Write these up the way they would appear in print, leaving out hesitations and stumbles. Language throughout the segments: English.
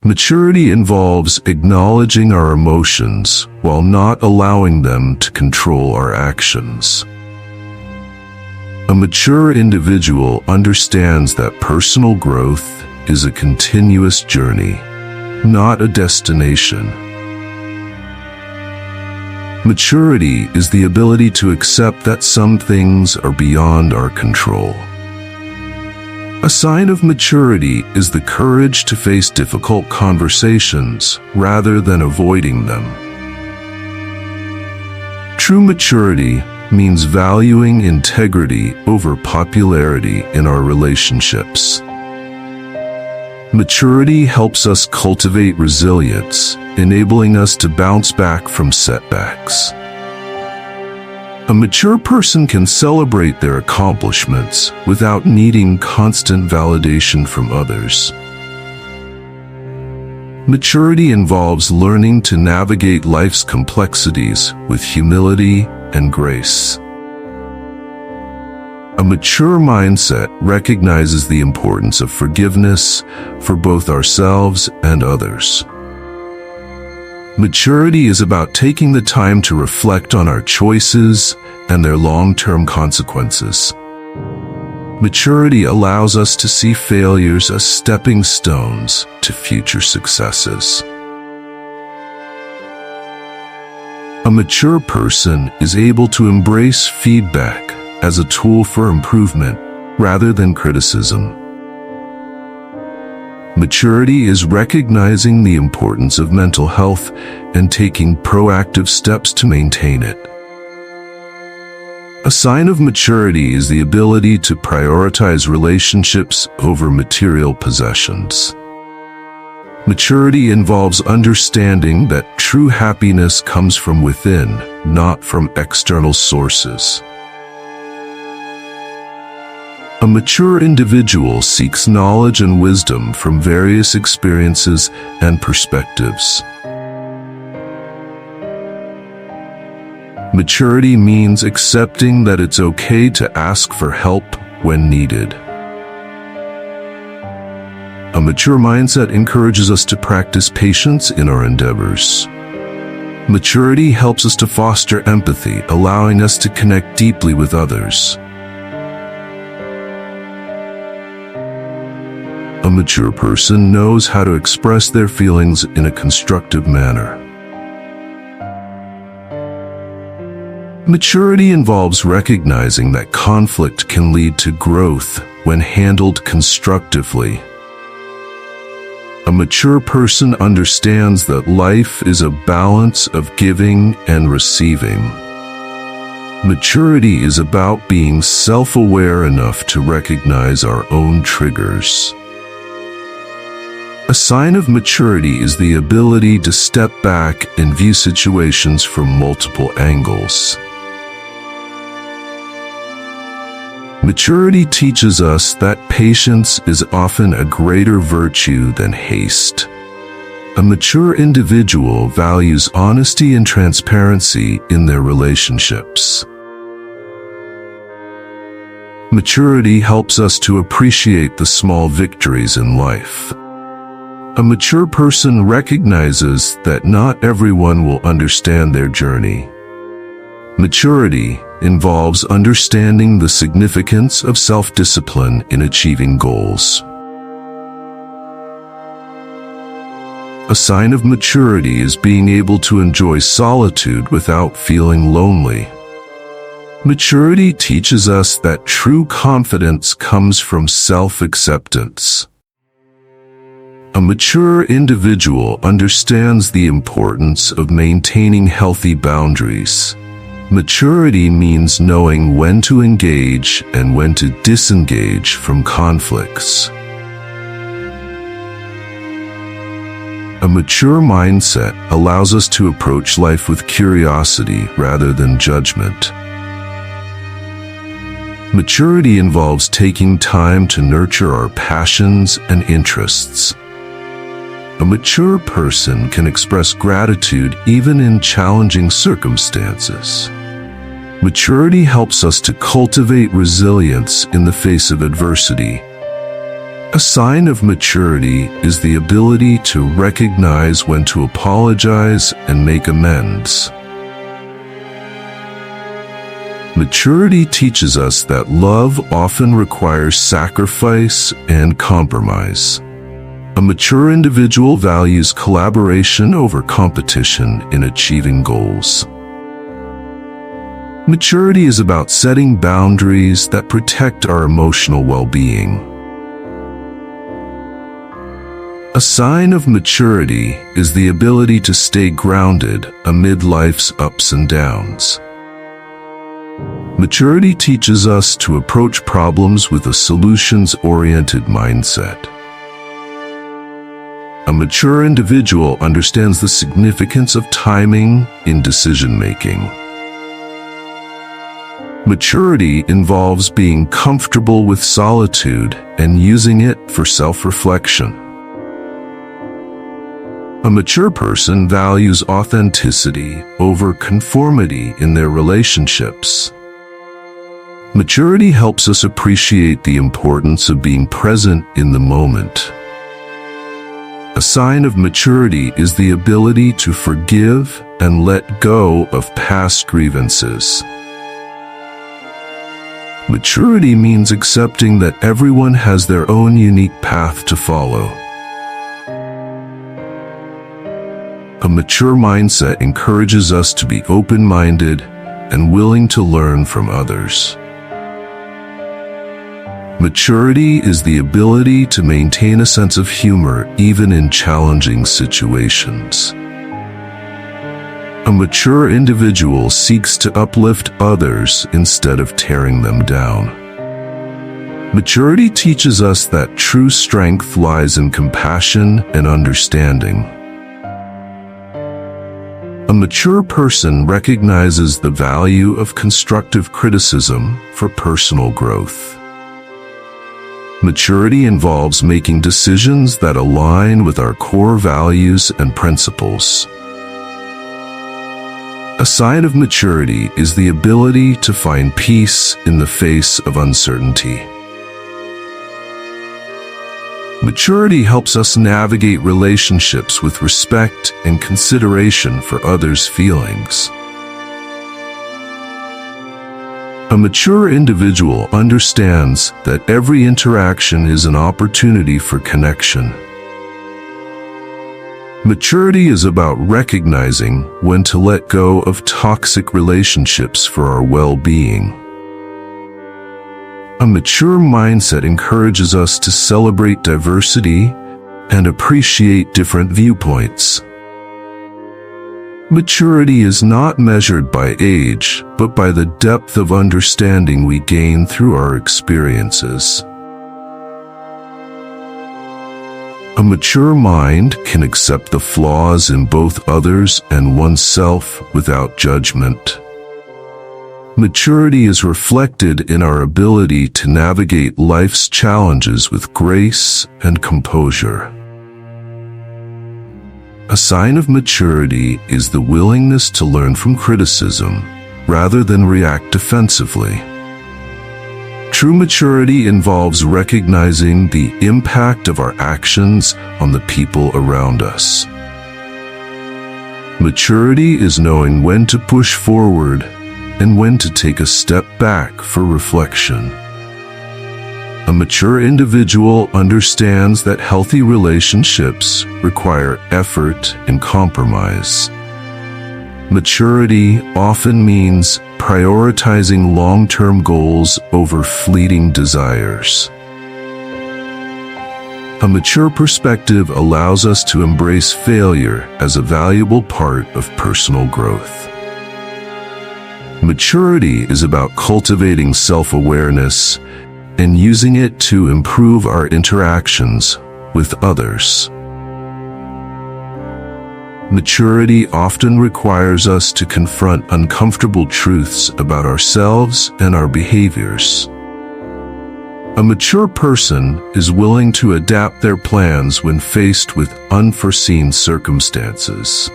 Maturity involves acknowledging our emotions while not allowing them to control our actions. A mature individual understands that personal growth is a continuous journey, not a destination. Maturity is the ability to accept that some things are beyond our control. A sign of maturity is the courage to face difficult conversations rather than avoiding them. True maturity means valuing integrity over popularity in our relationships. Maturity helps us cultivate resilience, enabling us to bounce back from setbacks. A mature person can celebrate their accomplishments without needing constant validation from others. Maturity involves learning to navigate life's complexities with humility and grace. A mature mindset recognizes the importance of forgiveness for both ourselves and others. Maturity is about taking the time to reflect on our choices and their long-term consequences. Maturity allows us to see failures as stepping stones to future successes. A mature person is able to embrace feedback as a tool for improvement rather than criticism. Maturity is recognizing the importance of mental health and taking proactive steps to maintain it. A sign of maturity is the ability to prioritize relationships over material possessions. Maturity involves understanding that true happiness comes from within, not from external sources. A mature individual seeks knowledge and wisdom from various experiences and perspectives. Maturity means accepting that it's okay to ask for help when needed. A mature mindset encourages us to practice patience in our endeavors. Maturity helps us to foster empathy, allowing us to connect deeply with others. A mature person knows how to express their feelings in a constructive manner. Maturity involves recognizing that conflict can lead to growth when handled constructively. A mature person understands that life is a balance of giving and receiving. Maturity is about being self-aware enough to recognize our own triggers. A sign of maturity is the ability to step back and view situations from multiple angles. Maturity teaches us that patience is often a greater virtue than haste. A mature individual values honesty and transparency in their relationships. Maturity helps us to appreciate the small victories in life. A mature person recognizes that not everyone will understand their journey. Maturity involves understanding the significance of self-discipline in achieving goals. A sign of maturity is being able to enjoy solitude without feeling lonely. Maturity teaches us that true confidence comes from self-acceptance. A mature individual understands the importance of maintaining healthy boundaries. Maturity means knowing when to engage and when to disengage from conflicts. A mature mindset allows us to approach life with curiosity rather than judgment. Maturity involves taking time to nurture our passions and interests. A mature person can express gratitude even in challenging circumstances. Maturity helps us to cultivate resilience in the face of adversity. A sign of maturity is the ability to recognize when to apologize and make amends. Maturity teaches us that love often requires sacrifice and compromise. A mature individual values collaboration over competition in achieving goals. Maturity is about setting boundaries that protect our emotional well-being. A sign of maturity is the ability to stay grounded amid life's ups and downs. Maturity teaches us to approach problems with a solutions-oriented mindset. A mature individual understands the significance of timing in decision-making. Maturity involves being comfortable with solitude and using it for self-reflection. A mature person values authenticity over conformity in their relationships. Maturity helps us appreciate the importance of being present in the moment. A sign of maturity is the ability to forgive and let go of past grievances. Maturity means accepting that everyone has their own unique path to follow. A mature mindset encourages us to be open-minded and willing to learn from others. Maturity is the ability to maintain a sense of humor even in challenging situations. A mature individual seeks to uplift others instead of tearing them down. Maturity teaches us that true strength lies in compassion and understanding. A mature person recognizes the value of constructive criticism for personal growth. Maturity involves making decisions that align with our core values and principles. A sign of maturity is the ability to find peace in the face of uncertainty. Maturity helps us navigate relationships with respect and consideration for others' feelings. A mature individual understands that every interaction is an opportunity for connection. Maturity is about recognizing when to let go of toxic relationships for our well-being. A mature mindset encourages us to celebrate diversity and appreciate different viewpoints. Maturity is not measured by age, but by the depth of understanding we gain through our experiences. A mature mind can accept the flaws in both others and oneself without judgment. Maturity is reflected in our ability to navigate life's challenges with grace and composure. A sign of maturity is the willingness to learn from criticism rather than react defensively. True maturity involves recognizing the impact of our actions on the people around us. Maturity is knowing when to push forward and when to take a step back for reflection. A mature individual understands that healthy relationships require effort and compromise. Maturity often means prioritizing long-term goals over fleeting desires. A mature perspective allows us to embrace failure as a valuable part of personal growth. Maturity is about cultivating self-awareness and using it to improve our interactions with others. Maturity often requires us to confront uncomfortable truths about ourselves and our behaviors. A mature person is willing to adapt their plans when faced with unforeseen circumstances.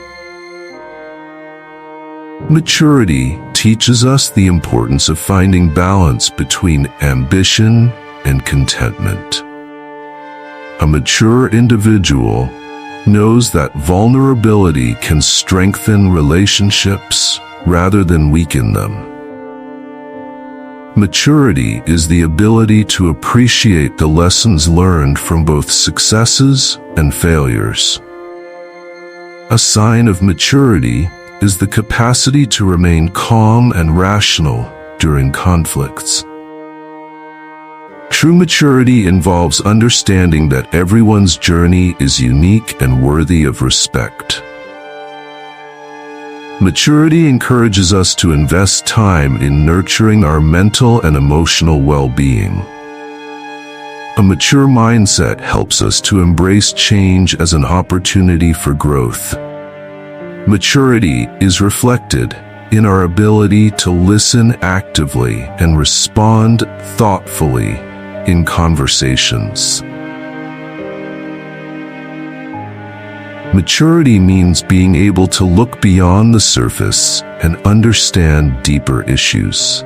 Maturity teaches us the importance of finding balance between ambition and contentment. A mature individual knows that vulnerability can strengthen relationships rather than weaken them. Maturity is the ability to appreciate the lessons learned from both successes and failures. A sign of maturity is the capacity to remain calm and rational during conflicts. True maturity involves understanding that everyone's journey is unique and worthy of respect. Maturity encourages us to invest time in nurturing our mental and emotional well-being. A mature mindset helps us to embrace change as an opportunity for growth. Maturity is reflected in our ability to listen actively and respond thoughtfully in conversations. Maturity means being able to look beyond the surface and understand deeper issues.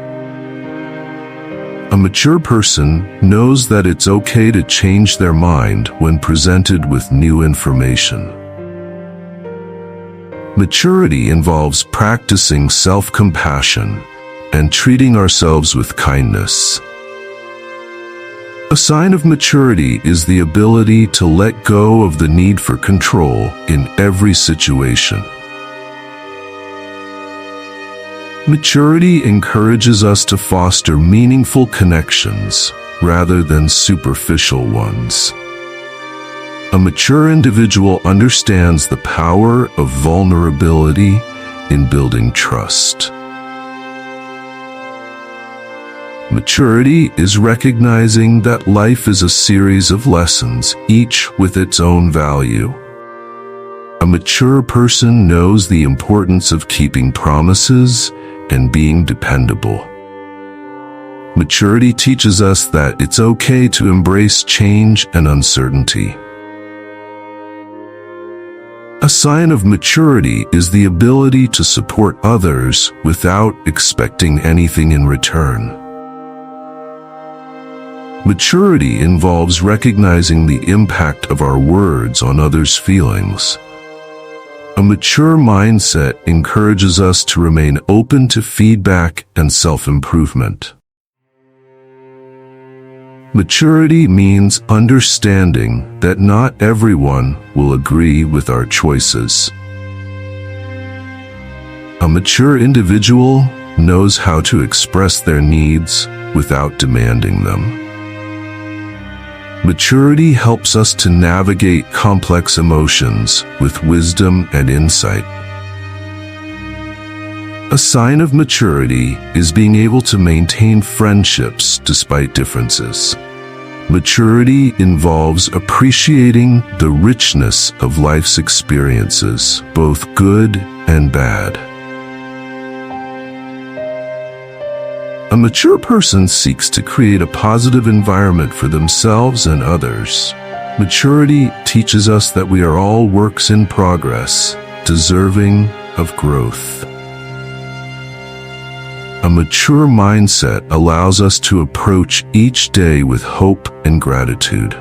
A mature person knows that it's okay to change their mind when presented with new information. Maturity involves practicing self-compassion and treating ourselves with kindness. A sign of maturity is the ability to let go of the need for control in every situation. Maturity encourages us to foster meaningful connections rather than superficial ones. A mature individual understands the power of vulnerability in building trust. Maturity is recognizing that life is a series of lessons, each with its own value. A mature person knows the importance of keeping promises and being dependable. Maturity teaches us that it's okay to embrace change and uncertainty. A sign of maturity is the ability to support others without expecting anything in return. Maturity involves recognizing the impact of our words on others' feelings. A mature mindset encourages us to remain open to feedback and self-improvement. Maturity means understanding that not everyone will agree with our choices. A mature individual knows how to express their needs without demanding them. Maturity helps us to navigate complex emotions with wisdom and insight. A sign of maturity is being able to maintain friendships despite differences. Maturity involves appreciating the richness of life's experiences, both good and bad. A mature person seeks to create a positive environment for themselves and others. Maturity teaches us that we are all works in progress, deserving of growth. A mature mindset allows us to approach each day with hope and gratitude.